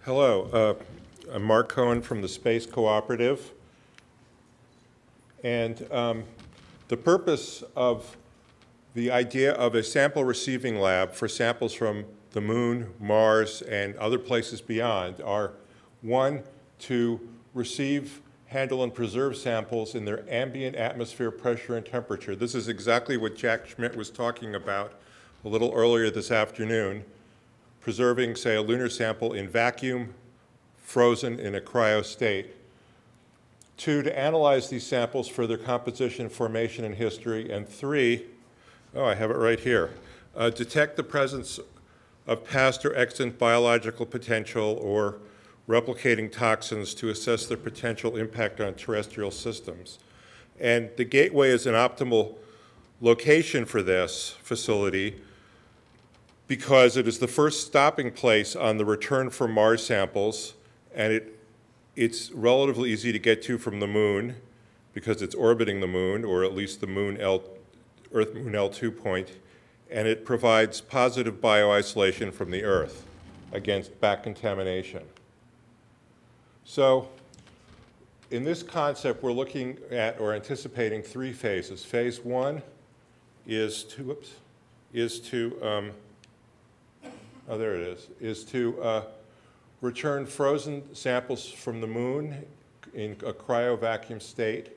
Hello, I'm Marc Cohen from the Space Cooperative. And the purpose of the idea of a sample receiving lab for samples from the Moon, Mars, and other places beyond are, one, to receive, handle, and preserve samples in their ambient atmosphere pressure and temperature. This is exactly what Jack Schmidt was talking about a little earlier this afternoon, preserving, say, a lunar sample in vacuum, frozen in a cryo state. Two, to analyze these samples for their composition, formation, and history. And three, oh, I have it right here, detect the presence of past or extant biological potential or replicating toxins to assess their potential impact on terrestrial systems. And the Gateway is an optimal location for this facility because it is the first stopping place on the return from Mars samples, and it's relatively easy to get to from the Moon because it's orbiting the Moon, or at least the Earth-Moon L2 point, and it provides positive bioisolation from the Earth against back contamination. So in this concept, we're looking at or anticipating three phases. Phase one is to, return frozen samples from the Moon in a cryovacuum state.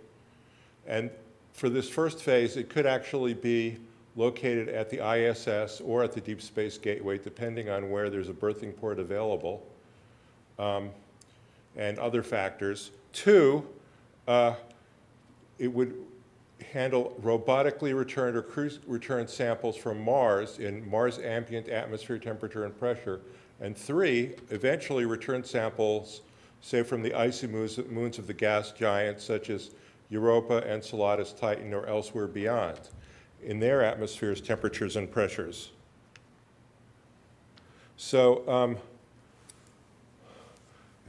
And for this first phase, it could actually be located at the ISS or at the Deep Space Gateway, depending on where there's a berthing port available, and other factors. Two, it would handle robotically returned or returned samples from Mars in Mars ambient atmosphere temperature and pressure. And three, eventually return samples, say from the icy moons of the gas giants such as Europa, Enceladus, Titan, or elsewhere beyond, in their atmospheres, temperatures, and pressures. So,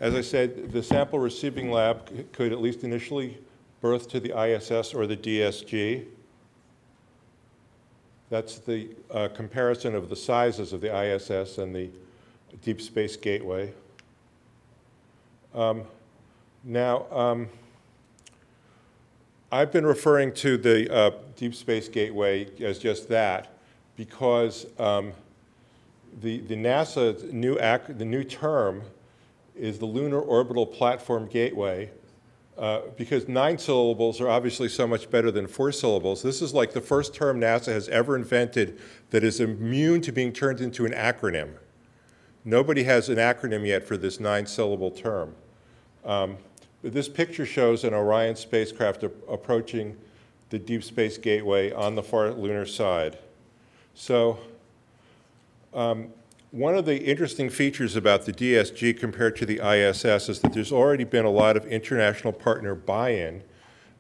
as I said, the sample receiving lab could at least initially berth to the ISS or the DSG. That's the comparison of the sizes of the ISS and the Deep Space Gateway. I've been referring to the Deep Space Gateway as just that because the NASA new term is the Lunar Orbital Platform Gateway, because 9 syllables are obviously so much better than 4 syllables. This is like the first term NASA has ever invented that is immune to being turned into an acronym. Nobody has an acronym yet for this 9-syllable term. This picture shows an Orion spacecraft approaching the Deep Space Gateway on the far lunar side. So one of the interesting features about the DSG compared to the ISS is that there's already been a lot of international partner buy-in.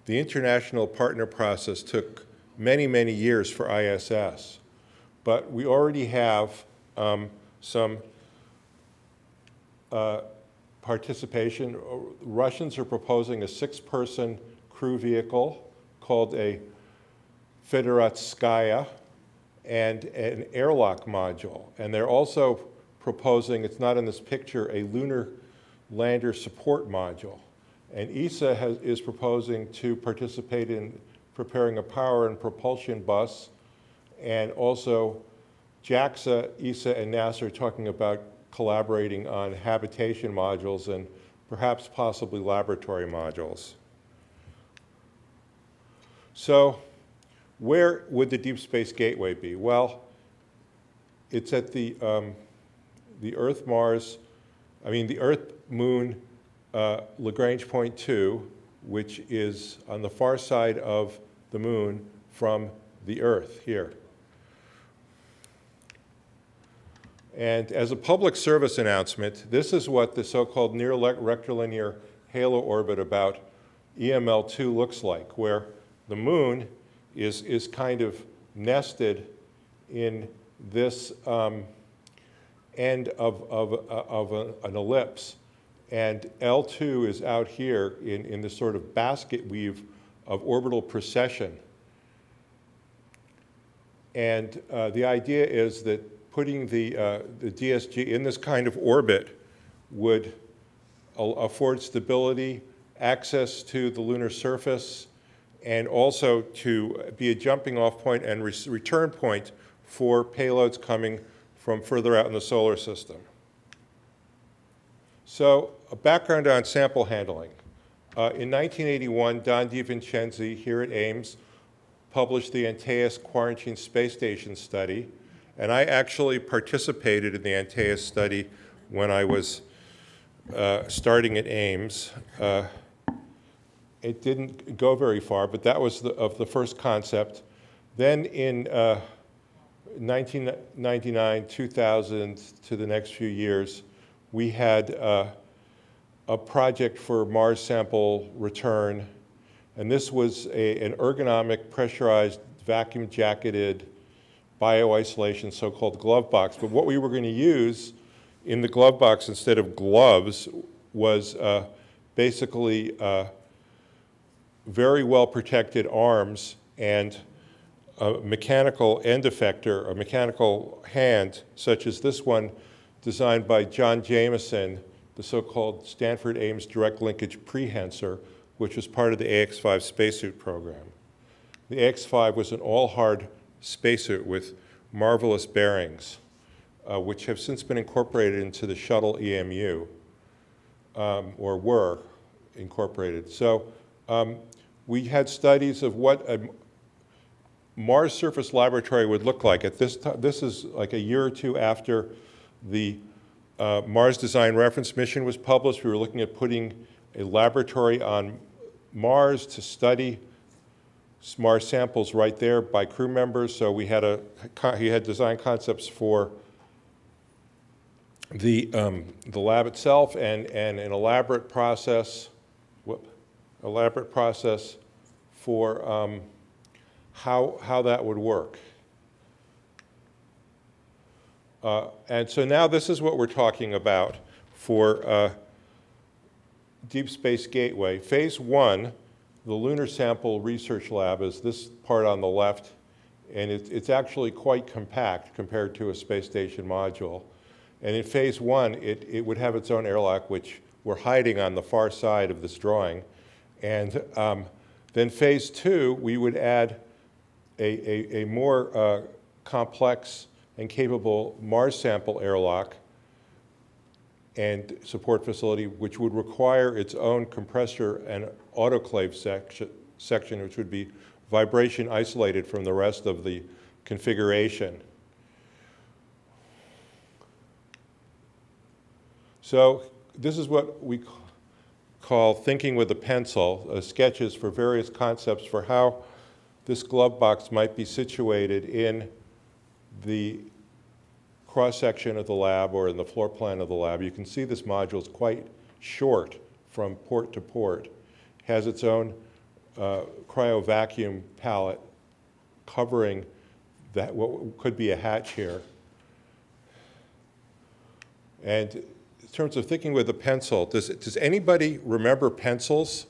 The international partner process took many, many years for ISS. But we already have some participation. Russians are proposing a 6-person crew vehicle called a Fedorovskaya and an airlock module. And they're also proposing, it's not in this picture, a lunar lander support module. And ESA is proposing to participate in preparing a power and propulsion bus. And also JAXA, ESA, and NASA are talking about collaborating on habitation modules and perhaps possibly laboratory modules. So where would the Deep Space Gateway be? Well, it's at the Earth-Moon Lagrange point 2, which is on the far side of the Moon from the Earth here. And as a public service announcement, this is what the so-called near rectilinear halo orbit about EML2 looks like, where the Moon is kind of nested in this end of an ellipse. And L2 is out here in this sort of basket weave of orbital precession. And the idea is that putting the DSG in this kind of orbit would afford stability, access to the lunar surface, and also to be a jumping off point and return point for payloads coming from further out in the solar system. So a background on sample handling. In 1981, Don DiVincenzi here at Ames published the Antaeus Quarantine Space Station study, and I actually participated in the Antaeus study when I was starting at Ames. It didn't go very far, but that was the first concept. Then in 1999, 2000, to the next few years, we had a project for Mars sample return, and this was an ergonomic, pressurized, vacuum-jacketed bioisolation, so-called glove box. But what we were going to use in the glove box instead of gloves was basically very well-protected arms and a mechanical end effector, a mechanical hand, such as this one designed by John Jameson, the so-called Stanford Ames direct linkage prehensor, which was part of the AX-5 spacesuit program. The AX-5 was an all-hard spacesuit with marvelous bearings, which have since been incorporated into the shuttle EMU, or were incorporated. So we had studies of what a Mars surface laboratory would look like. At this time, this is like a year or two after the Mars Design Reference Mission was published. We were looking at putting a laboratory on Mars to study Mars samples right there by crew members. So we had he had design concepts for the lab itself and an elaborate process for how that would work. And so now this is what we're talking about for Deep Space Gateway. Phase 1, the Lunar Sample Research Lab, is this part on the left, and it's actually quite compact compared to a space station module. And in Phase 1, it would have its own airlock, which we're hiding on the far side of this drawing. And then Phase 2, we would add a more complex and capable Mars sample airlock and support facility, which would require its own compressor and autoclave section, which would be vibration isolated from the rest of the configuration. So this is what we call thinking with a pencil, sketches for various concepts for how this glove box might be situated in the cross-section of the lab or in the floor plan of the lab. You can see this module is quite short from port to port. It has its own cryo-vacuum palette covering that, what could be a hatch here. And in terms of thinking with a pencil, does anybody remember pencils?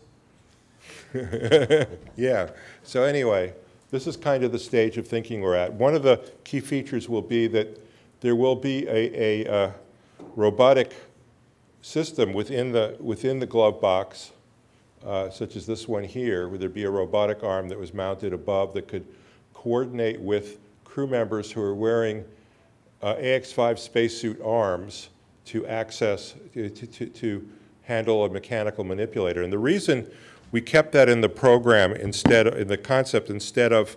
Yeah, so anyway, this is kind of the stage of thinking we're at. One of the key features will be that there will be a robotic system within the glove box, such as this one here, where there'd be a robotic arm that was mounted above that could coordinate with crew members who are wearing AX-5 spacesuit arms to access, to handle a mechanical manipulator. And the reason we kept that in the program instead, in the concept, instead of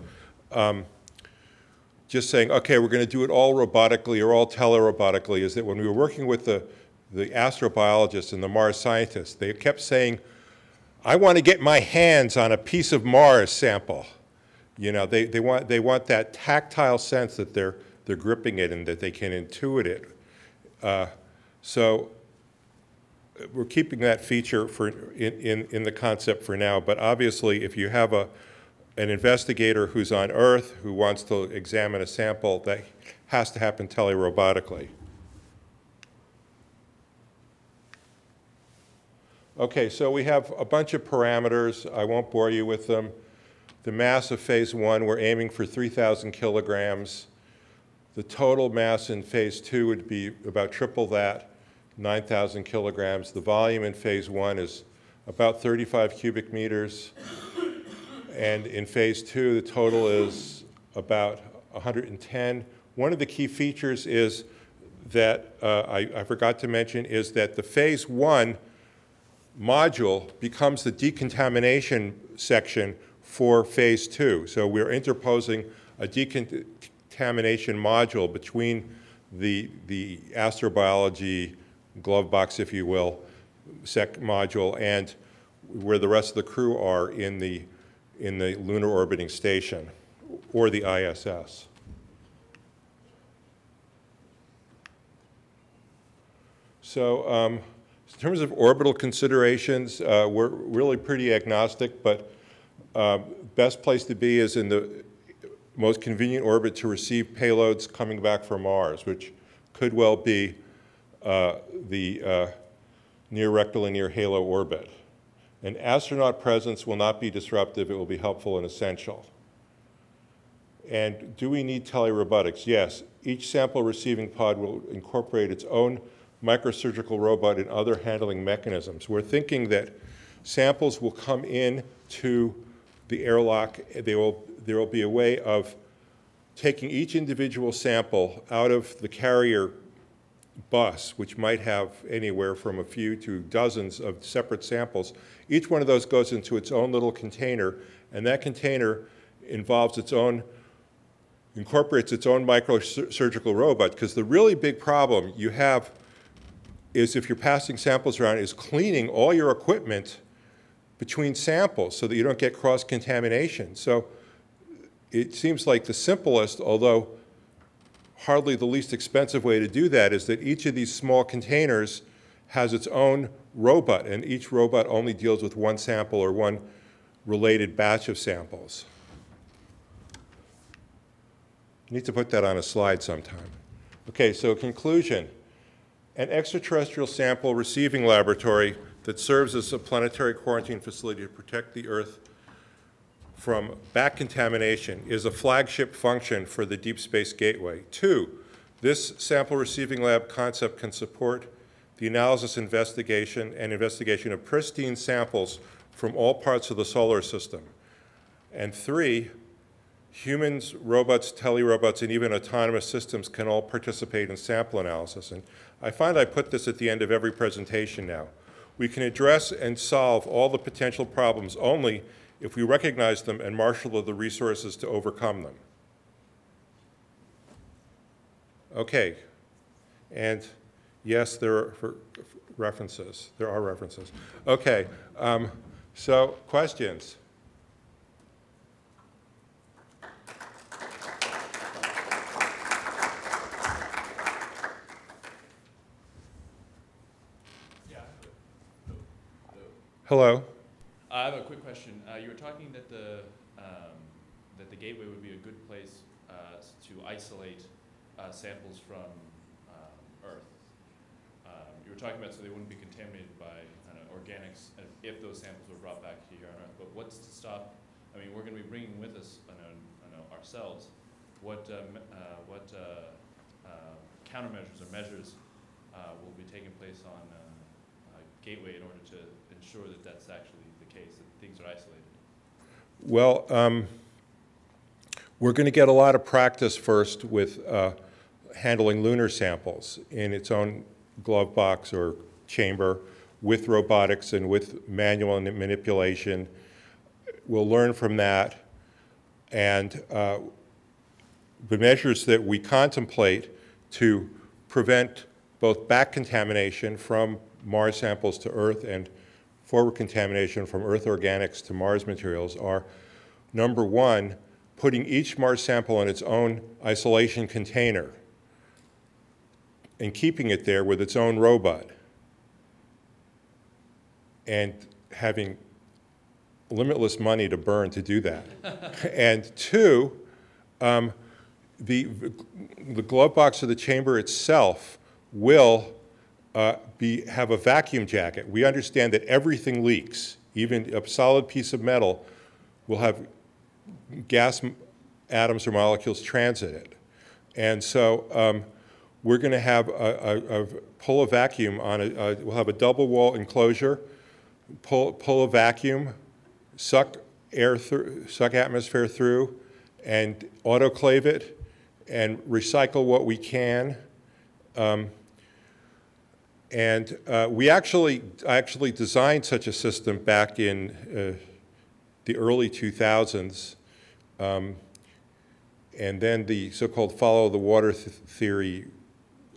just saying, okay, we're going to do it all robotically or all telerobotically, is that when we were working with the astrobiologists and the Mars scientists, they kept saying, I want to get my hands on a piece of Mars sample. You know, they want that tactile sense that they're gripping it and that they can intuit it. So we're keeping that feature in the concept for now, but obviously if you have an investigator who's on Earth who wants to examine a sample, that has to happen telerobotically. Okay, so we have a bunch of parameters. I won't bore you with them. The mass of phase 1, we're aiming for 3,000 kilograms. The total mass in phase 2 would be about triple that. 9,000 kilograms. The volume in phase 1 is about 35 cubic meters. And in phase 2, the total is about 110. One of the key features is that I forgot to mention is that the phase 1 module becomes the decontamination section for phase 2. So we're interposing a decontamination module between the astrobiology glove box, if you will, module, and where the rest of the crew are in the lunar orbiting station, or the ISS. So in terms of orbital considerations, we're really pretty agnostic, but best place to be is in the most convenient orbit to receive payloads coming back from Mars, which could well be the near rectal and near halo orbit. An astronaut presence will not be disruptive. It will be helpful and essential. And do we need telerobotics? Yes. Each sample receiving pod will incorporate its own microsurgical robot and other handling mechanisms. We're thinking that samples will come in to the airlock. There will be a way of taking each individual sample out of the carrier bus, which might have anywhere from a few to dozens of separate samples. Each one of those goes into its own little container, and that container incorporates its own microsurgical robot, because the really big problem you have is, if you're passing samples around, is cleaning all your equipment between samples so that you don't get cross-contamination. So it seems like the simplest, although hardly the least expensive way to do that, is that each of these small containers has its own robot, and each robot only deals with one sample or one related batch of samples. You need to put that on a slide sometime. Okay, so conclusion. An extraterrestrial sample receiving laboratory that serves as a planetary quarantine facility to protect the Earth from back contamination is a flagship function for the Deep Space Gateway. 2, this sample receiving lab concept can support the analysis investigation of pristine samples from all parts of the solar system. And 3, humans, robots, telerobots, and even autonomous systems can all participate in sample analysis. And I find I put this at the end of every presentation now. We can address and solve all the potential problems only if we recognize them and marshal the resources to overcome them. Okay, and yes, there are references. There are references. Okay, so questions? Hello. I have a quick question. You were talking that the gateway would be a good place to isolate samples from Earth. You were talking about so they wouldn't be contaminated by organics if those samples were brought back here on Earth. But what's to stop? I mean, we're going to be bringing with us ourselves. What countermeasures or measures will be taking place on gateway in order to ensure that that's actually the case, that things are isolated? Well, we're going to get a lot of practice first with handling lunar samples in its own glove box or chamber with robotics and with manual manipulation. We'll learn from that, and the measures that we contemplate to prevent both back contamination from Mars samples to Earth and forward contamination from Earth organics to Mars materials are, number 1, putting each Mars sample in its own isolation container and keeping it there with its own robot, and having limitless money to burn to do that. And 2, the glove box of the chamber itself will have a vacuum jacket. We understand that everything leaks. Even a solid piece of metal will have gas atoms or molecules transit it. And so we're going to have pull a vacuum on we'll have a double wall enclosure, pull a vacuum, suck atmosphere through, and autoclave it, and recycle what we can. I actually designed such a system back in the early 2000s, and then the so-called follow the water theory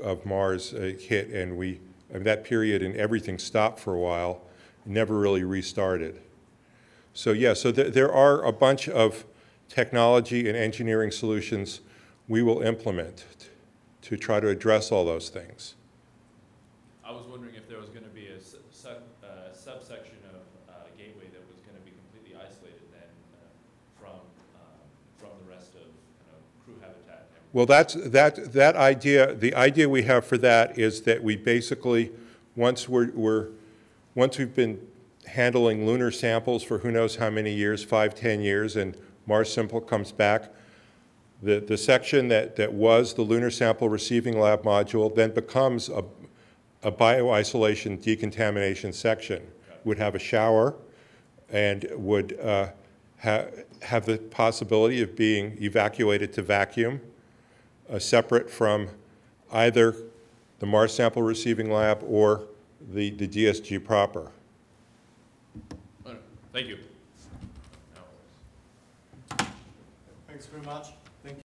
of Mars hit, and that period and everything stopped for a while, never really restarted. So yeah, so there are a bunch of technology and engineering solutions we will implement to try to address all those things. I was wondering if there was going to be a subsection of Gateway that was going to be completely isolated then from the rest of crew habitat. Well, that idea. The idea we have for that is that we basically, once we've been handling lunar samples for who knows how many years, 5, 10 years, and Mars Simple comes back, the section that was the Lunar Sample Receiving Lab module then becomes a bioisolation decontamination section. Would have a shower and would have the possibility of being evacuated to vacuum, separate from either the Mars Sample Receiving Lab or the DSG proper. Thank you. Thanks very much.